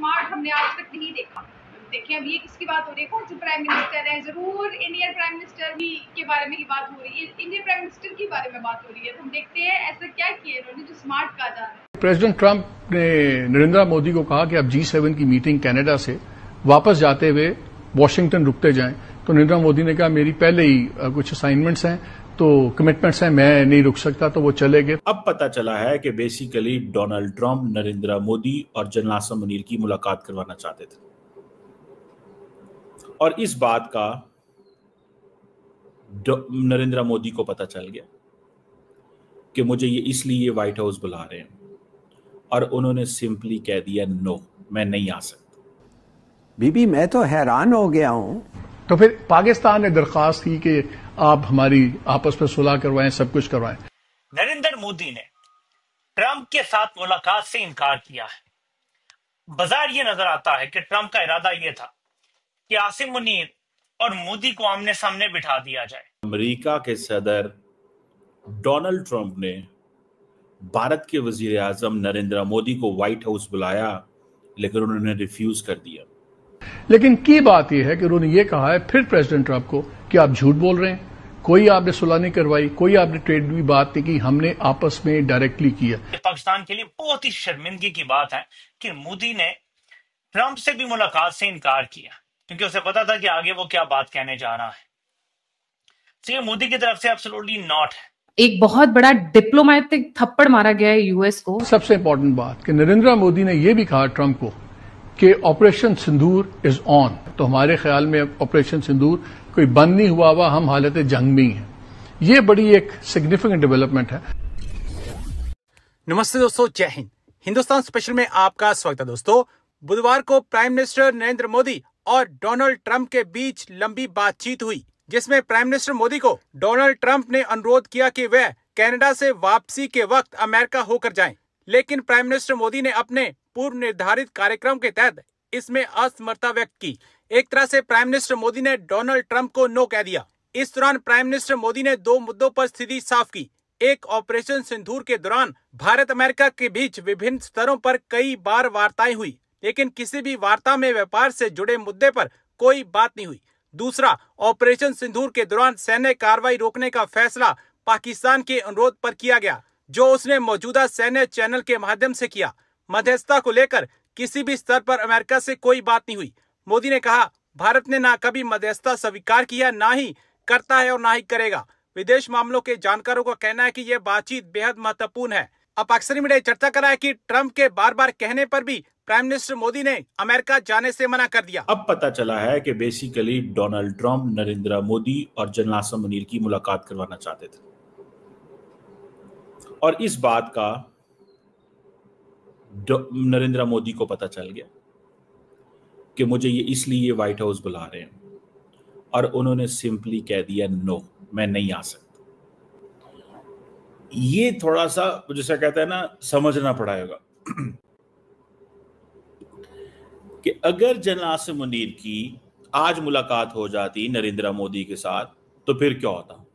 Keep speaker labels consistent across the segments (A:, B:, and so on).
A: Smart हमने आज तक नहीं देखा। देखिए अब ये किसकी बात हो रही है, कौन से प्राइम मिनिस्टर है? जरूर इंडियन प्राइम मिनिस्टर भी के बारे में ही बात हो रही है, इंडियन प्राइम मिनिस्टर के बारे में बात हो रही है। तो हम देखते हैं ऐसा क्या किया इन्होंने जो स्मार्ट कहा जा रहा है।
B: प्रेसिडेंट ट्रंप ने नरेंद्र मोदी को कहा कि आप G7 की मीटिंग कनाडा से वापस जाते हुए वॉशिंगटन रुकते जाएं। तो नरेंद्र मोदी ने कहा मेरी पहले ही कुछ असाइनमेंट्स हैं, तो कमिटमेंट्स हैं, मैं नहीं रुक सकता, तो वो चले गए।
C: अब पता चला है कि basically Donald Trump Narendra Modi और जनरल आसिम मुनीर की मुलाकात करवाना चाहते थे, और इस बात का नरेंद्र मोदी को पता चल गया कि मुझे ये इसलिए व्हाइट हाउस बुला रहे हैं, और उन्होंने सिंपली कह दिया नो, मैं नहीं आ सकता।
D: बीबी मैं तो हैरान हो गया हूं।
B: तो फिर पाकिस्तान ने दरखास्त की कि आप हमारी आपस में सुलह करवाएं, सब कुछ करवाएं।
E: नरेंद्र मोदी ने ट्रंप के साथ मुलाकात से इनकार किया है। बाजार ये नजर आता है कि ट्रंप का इरादा ये था कि आसिम मुनीर और मोदी को आमने सामने बिठा दिया जाए।
C: अमेरिका के सदर डोनाल्ड ट्रंप ने भारत के वजीर आजम नरेंद्र मोदी को व्हाइट हाउस बुलाया, लेकिन उन्होंने रिफ्यूज कर दिया।
B: लेकिन की बात यह है कि उन्होंने ये कहा है फिर प्रेसिडेंट ट्रंप को कि आप झूठ बोल रहे हैं, कोई आपने सुलह नहीं करवाई, कोई आपने ट्रेड की बात नहीं की, हमने आपस में डायरेक्टली किया।
E: पाकिस्तान के लिए बहुत ही शर्मिंदगी की बात है कि मोदी ने ट्रंप से भी मुलाकात से इनकार किया, क्योंकि उसे पता था कि आगे वो क्या बात कहने जा रहा है। तो ये मोदी की तरफ से एब्सोल्युटली नॉट है।
F: एक बहुत बड़ा डिप्लोमेटिक थप्पड़ मारा गया है यूएस को।
B: सबसे इंपॉर्टेंट बात कि नरेंद्र मोदी ने यह भी कहा ट्रंप को कि ऑपरेशन सिंदूर इज ऑन। तो हमारे ख्याल में ऑपरेशन सिंदूर कोई बंद नहीं हुआ, हम हालत जंग में ही हैं। ये बड़ी एक सिग्निफिकेंट डेवलपमेंट है।
G: नमस्ते दोस्तों, जय हिंद। हिंदुस्तान स्पेशल में आपका स्वागत है। दोस्तों, बुधवार को प्राइम मिनिस्टर नरेंद्र मोदी और डोनाल्ड ट्रंप के बीच लंबी बातचीत हुई, जिसमें प्राइम मिनिस्टर मोदी को डोनाल्ड ट्रंप ने अनुरोध किया कि वह कनाडा से वापसी के वक्त अमेरिका होकर जाएं। लेकिन प्राइम मिनिस्टर मोदी ने अपने पूर्व निर्धारित कार्यक्रम के तहत इसमें असमर्थता व्यक्त की। एक तरह से प्राइम मिनिस्टर मोदी ने डोनाल्ड ट्रंप को नो कह दिया। इस दौरान प्राइम मिनिस्टर मोदी ने दो मुद्दों पर स्थिति साफ की। एक, ऑपरेशन सिंदूर के दौरान भारत अमेरिका के बीच विभिन्न स्तरों पर कई बार वार्ताएं हुई, लेकिन किसी भी वार्ता में व्यापार से जुड़े मुद्दे पर कोई बात नहीं हुई। दूसरा, ऑपरेशन सिंदूर के दौरान सैन्य कार्रवाई रोकने का फैसला पाकिस्तान के अनुरोध पर किया गया, जो उसने मौजूदा सैन्य चैनल के माध्यम से किया। मध्यस्थता को लेकर किसी भी स्तर पर अमेरिका से कोई बात नहीं हुई। मोदी ने कहा, भारत ने ना कभी मध्यस्थता स्वीकार किया, ना ही करता है और ना ही करेगा। विदेश मामलों के जानकारों का कहना है कि यह बातचीत बेहद महत्वपूर्ण है। अब पाकिस्तानी मीडिया चर्चा कर रहा है कि ट्रंप के बार बार कहने पर भी प्राइम मिनिस्टर मोदी ने अमेरिका जाने से मना कर दिया।
C: अब पता चला है कि basically Donald Trump Narendra Modi और जनरल आसिम मुनीर की मुलाकात करवाना चाहते थे, और इस बात का नरेंद्र मोदी को पता चल गया कि मुझे ये इसलिए व्हाइट हाउस बुला रहे हैं, और उन्होंने सिंपली कह दिया नो, मैं नहीं आ सकता। ये थोड़ा सा जैसा कहते हैं ना, समझना पड़ेगा कि अगर जनरल आसिम मुनीर की आज मुलाकात हो जाती नरेंद्र मोदी के साथ, तो फिर क्या होता।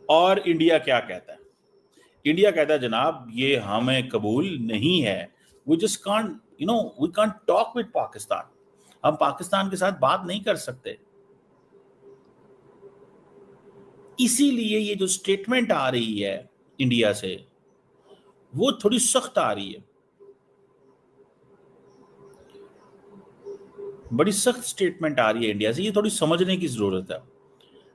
C: और इंडिया क्या कहता है? इंडिया कहता है जनाब ये हमें कबूल नहीं है, we just can't we can't talk with Pakistan, हम पाकिस्तान के साथ बात नहीं कर सकते। इसीलिए ये जो स्टेटमेंट आ रही है इंडिया से, वो थोड़ी सख्त आ रही है, बड़ी सख्त स्टेटमेंट आ रही है इंडिया से, ये थोड़ी समझने की जरूरत है।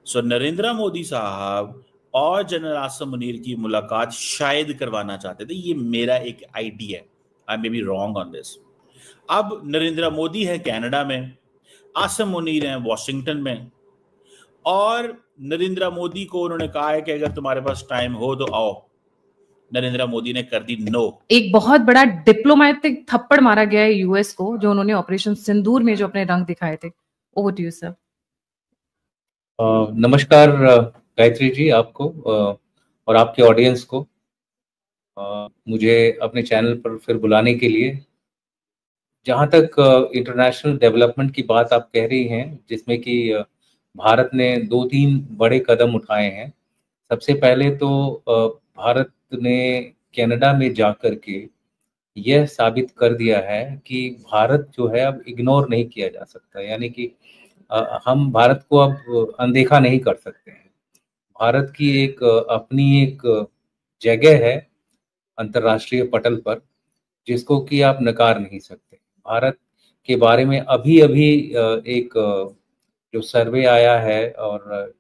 C: सो नरेंद्र मोदी साहब और जनरल आसिम मुनीर की मुलाकात शायद करवाना चाहते थे, ये मेरा एक आइडिया है, I may be wrong on this. अब नरेंद्र मोदी है कनाडा में, आसिम मुनीर हैं वॉशिंगटन में, और नरेंद्र मोदी को उन्होंने कहा है कि अगर तुम्हारे पास टाइम हो तो आओ। नरेंद्र मोदी ने कर दी नो। एक
F: बहुत बड़ा डिप्लोमेटिक थप्पड़ मारा गया है यूएस को, जो उन्होंने ऑपरेशन सिंदूर में जो अपने रंग दिखाए थे। Over to you sir.
H: नमस्कार गायत्री जी, आपको और आपके ऑडियंस को मुझे अपने चैनल पर फिर बुलाने के लिए। जहां तक इंटरनेशनल डेवलपमेंट की बात आप कह रही हैं, जिसमें कि भारत ने 2-3 बड़े कदम उठाए हैं। सबसे पहले तो भारत ने कनाडा में जाकर के यह साबित कर दिया है कि भारत जो है अब इग्नोर नहीं किया जा सकता, यानी कि हम भारत को अब अनदेखा नहीं कर सकते हैं। भारत की एक अपनी एक जगह है अंतर्राष्ट्रीय पटल पर, जिसको कि आप नकार नहीं सकते। भारत के बारे में अभी-अभी एक जो सर्वे आया है और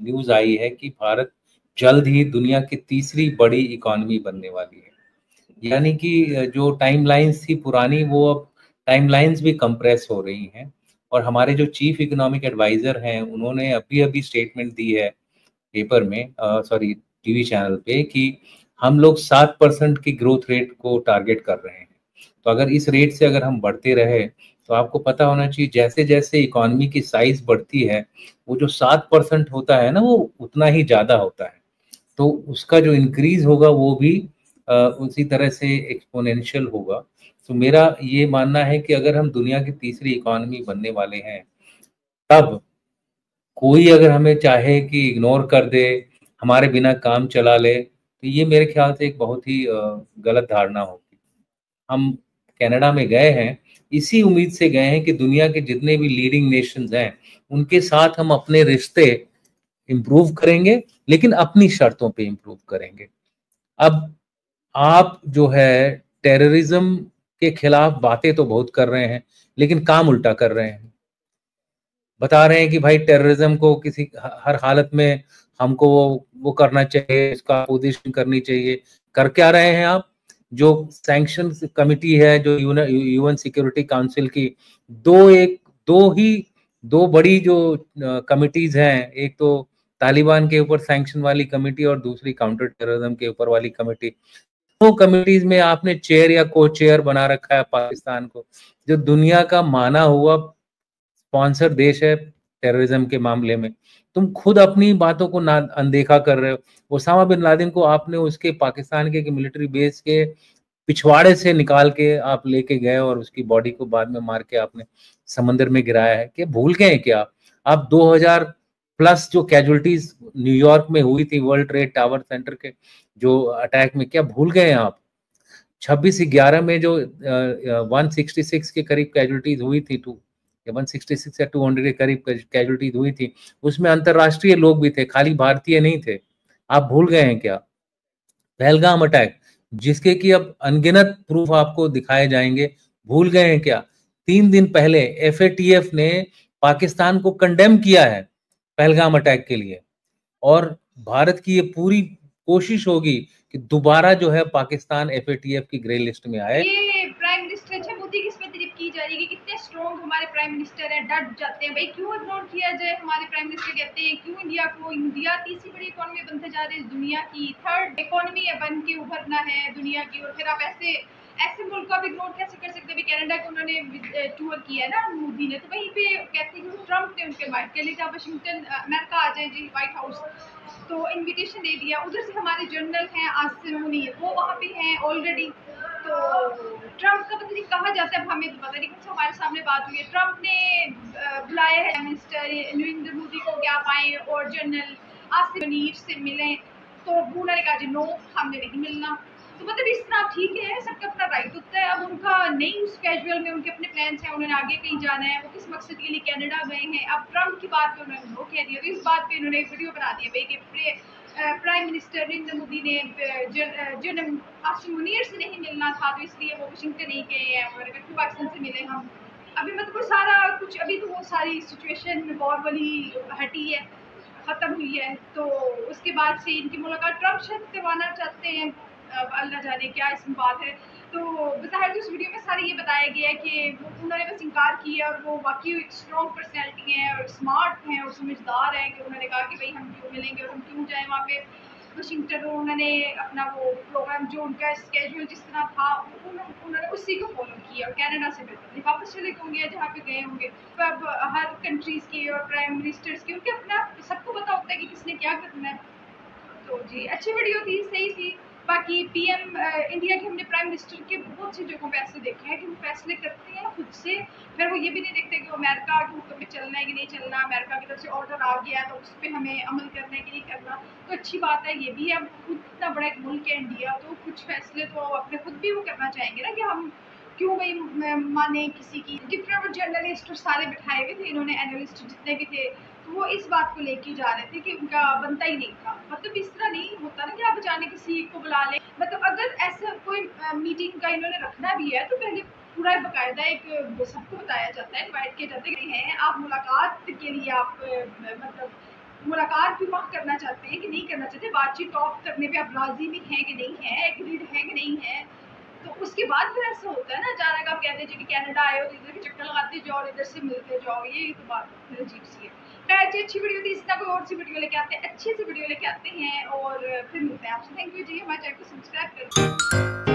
H: न्यूज़ आई है कि भारत जल्द ही दुनिया की तीसरी बड़ी इकॉनमी बनने वाली है। यानी कि जो टाइमलाइंस थी पुरानी, वो अब टाइमलाइंस भी कंप्रेस हो रही हैं। और हमारे जो चीफ इकोनॉमिक एडवाइजर हैं, उन्होंने अभी-अभी स्टेटमेंट दी है पेपर में, सॉरी टीवी चैनल पे, कि हम लोग 7% की ग्रोथ रेट को टारगेट कर रहे हैं। तो अगर इस रेट से अगर हम बढ़ते रहे, तो आपको पता होना चाहिए जैसे जैसे इकोनॉमी की साइज बढ़ती है, वो जो 7% होता है ना, वो उतना ही ज़्यादा होता है। तो उसका जो इंक्रीज होगा वो भी उसी तरह से एक्सपोनेंशियल होगा। तो मेरा ये मानना है कि अगर हम दुनिया की तीसरी इकोनॉमी बनने वाले हैं, तब कोई अगर हमें चाहे कि इग्नोर कर दे, हमारे बिना काम चला ले, तो ये मेरे ख्याल से एक बहुत ही गलत धारणा होगी। हम कनाडा में गए हैं, इसी उम्मीद से गए हैं कि दुनिया के जितने भी लीडिंग नेशंस हैं, उनके साथ हम अपने रिश्ते इम्प्रूव करेंगे, लेकिन अपनी शर्तों पे इम्प्रूव करेंगे। अब आप जो है टेररिज्म के खिलाफ बातें तो बहुत कर रहे हैं, लेकिन काम उल्टा कर रहे हैं। बता रहे हैं कि भाई टेररिज्म को किसी हर हालत में हमको वो करना चाहिए, इसका अपोजिशन करनी चाहिए। कर क्या रहे हैं आप? जो सैंक्शन कमिटी है, जो यूएन सिक्योरिटी काउंसिल की, दो बड़ी जो कमिटीज हैं, एक तो तालिबान के ऊपर सैंक्शन वाली कमेटी और दूसरी काउंटर टेररिज्म के ऊपर वाली कमेटी। दो कमिटीज में आपने चेयर या को चेयर बना रखा है पाकिस्तान को, जो दुनिया का माना हुआ स्पॉन्सर देश है टेररिज्म के मामले में। तुम खुद अपनी बातों को ना अनदेखा कर रहे हो। ओसामा बिन लादेन को आपने उसके पाकिस्तान के मिलिट्री बेस के पिछवाड़े से निकाल के आप लेके गए और उसकी बॉडी को बाद में मार के आपने समंदर में गिराया है। क्या भूल गए क्या आप 2000 प्लस जो कैजुअलिटीज न्यूयॉर्क में हुई थी वर्ल्ड ट्रेड टावर सेंटर के जो अटैक में, क्या भूल गए आप? 26/11 में जो 166 के करीब कैजुअलिटीज हुई थी, 166 या 200 के करीब कैजुअलिटीज हुई थी, उसमें अंतरराष्ट्रीय लोग भी थे, खाली भारतीय नहीं थे। आप भूल गए हैं क्या? पहलगाम अटैक, जिसके कि अब अनगिनत प्रूफ आपको दिखाए जाएंगे, भूल गए हैं क्या? 3 दिन पहले एफएटीएफ ने पाकिस्तान को कंडेम किया है पहलगाम अटैक के लिए, और भारत की ये पूरी कोशिश होगी कि दोबारा जो है पाकिस्तान एफएटीएफ की ग्रे लिस्ट में आए।
A: ये प्राइम मिनिस्टर अच्छा मोदी किस पे तारीफ की जा रही है कि कितने स्ट्रॉन्ग हमारे प्राइम मिनिस्टर हैं, डट जाते हैं। भाई क्यों इग्नोर किया जाए? हमारे प्राइम मिनिस्टर कहते हैं क्यों इंडिया तीसरी बड़ी इकोनॉमी बनते जा रही है, दुनिया की थर्ड इकोनॉमी है, बन के उभरना है दुनिया की। और फिर आप ऐसे मुल्क को आप इग्नोर कैसे कर सकते? भी कनाडा को उन्होंने टूर किया ना मोदी ने, तो वहीं पे कहते हैं कि ट्रम्प ने उनके माइक के लिए जब वाशिंगटन अमेरिका आ जाए जी व्हाइट हाउस, तो इनविटेशन दे दिया। उधर से हमारे जनरल हैं आसिम मुनीर, वो वहाँ पे हैं ऑलरेडी। तो ट्रम्प का पता नहीं कहाँ जाता है, हमें तो पता नहीं। कुछ हमारे सामने बात हुई है, ट्रम्प ने बुलाया है मिनिस्टर नरेंद्र मोदी को कि आप आए और जनरल आसिम मुनीर से मिलें, तो उन्होंने कहा जी नो, हमने नहीं मिलना। तो मतलब इस तरह ठीक है, सबका अपना राइट होता है। अब उनका नहीं उस कैजुअल में उनके अपने प्लान्स हैं, उन्होंने आगे कहीं जाना है, वो किस मकसद के लिए कनाडा गए हैं। अब ट्रम्प की बात पे उन्होंने नो कह दिया, तो इस बात पे इन्होंने एक वीडियो बना दिया भाई कि प्राइम मिनिस्टर नरेंद्र मोदी ने जनरल आसिम मुनीर से नहीं मिलना था, तो इसलिए वो वाशिंगटन नहीं गए हैं, उन्होंने कहा पाकिस्तान से मिले हम। अभी मतलब वो सारा कुछ, अभी तो वो सारी सिचुएशन वॉर वाली हटी है, ख़त्म हुई है। तो उसके बाद से इनकी मुलाकात ट्रम्प शायद करवाना चाहते हैं, अल्लाह जाने क्या इसमें बात है। तो बज़ाहिर उस वीडियो में सारा ये बताया गया है कि उन्होंने बस इनकार किया, और वो वाकई एक स्ट्रॉन्ग पर्सनैलिटी हैं और स्मार्ट हैं और समझदार हैं कि उन्होंने कहा कि भाई हम क्यों मिलेंगे और हम क्यों जाएँ वहाँ पे वाशिंगटन। और उन्होंने अपना वो प्रोग्राम जो उनका स्केड्यूल जिस तरह था, उन्होंने उसी को फॉलो किया और कनाडा से बेहतर वापस चले होंगे जहाँ पे गए होंगे। तो अब हर कंट्रीज़ के और प्राइम मिनिस्टर्स के उनके अपना सबको पता होता है कि किसने क्या करना है। तो जी अच्छी वीडियो थी, सही थी। बाकी पीएम इंडिया के हमने प्राइम मिनिस्टर के बहुत सी जगहों पे ऐसे देखा है कि वो फैसले करते हैं खुद से, फिर वो ये भी नहीं देखते कि अमेरिका के हुक्म पे चलना है कि नहीं चलना, अमेरिका की तरफ से ऑर्डर आ गया तो उस पर हमें अमल करना है कि नहीं करना। तो अच्छी बात है, ये भी है, खुद इतना बड़ा एक मुल्क है इंडिया, तो कुछ फैसले तो अपने खुद भी वो करना चाहेंगे ना कि हम क्यों भाई माने किसी की। डिफरेंट जर्नलिस्ट और सारे बिठाए हुए थे इन्होंने, एनालिस्ट जितने भी थे, तो वो इस बात को लेके जा रहे थे कि उनका बनता ही नहीं था। मतलब इस तरह नहीं होता ना कि आप अचानक किसी को बुला लें, मतलब अगर ऐसा कोई मीटिंग का इन्होंने रखना भी है तो पहले पूरा बाकायदा एक सबको बताया जाता है, इन्वाइट किए जाते हैं, आप मुलाकात के लिए आप मतलब मुलाकात भी वहाँ करना चाहते हैं कि नहीं करना चाहते, बातचीत टॉक करने पे आप राजी भी हैं कि नहीं है, एग्रीड है कि नहीं है, तो उसके बाद फिर ऐसा होता है ना अचानक आप कहते हैं कि कनाडा आए हो तो इधर भी चक्कर लगाते जाओ और इधर से मिलते जाओ, ये तो बात फिर अजीब सी है। खैर अच्छी वीडियो थी, इस तरह कोई और सी वीडियो लेके आते हैं, अच्छी सी वीडियो लेके आते हैं और फिर मिलते हैं आपसे। थैंक यू जी, हमारे चैनल को सब्सक्राइब करें।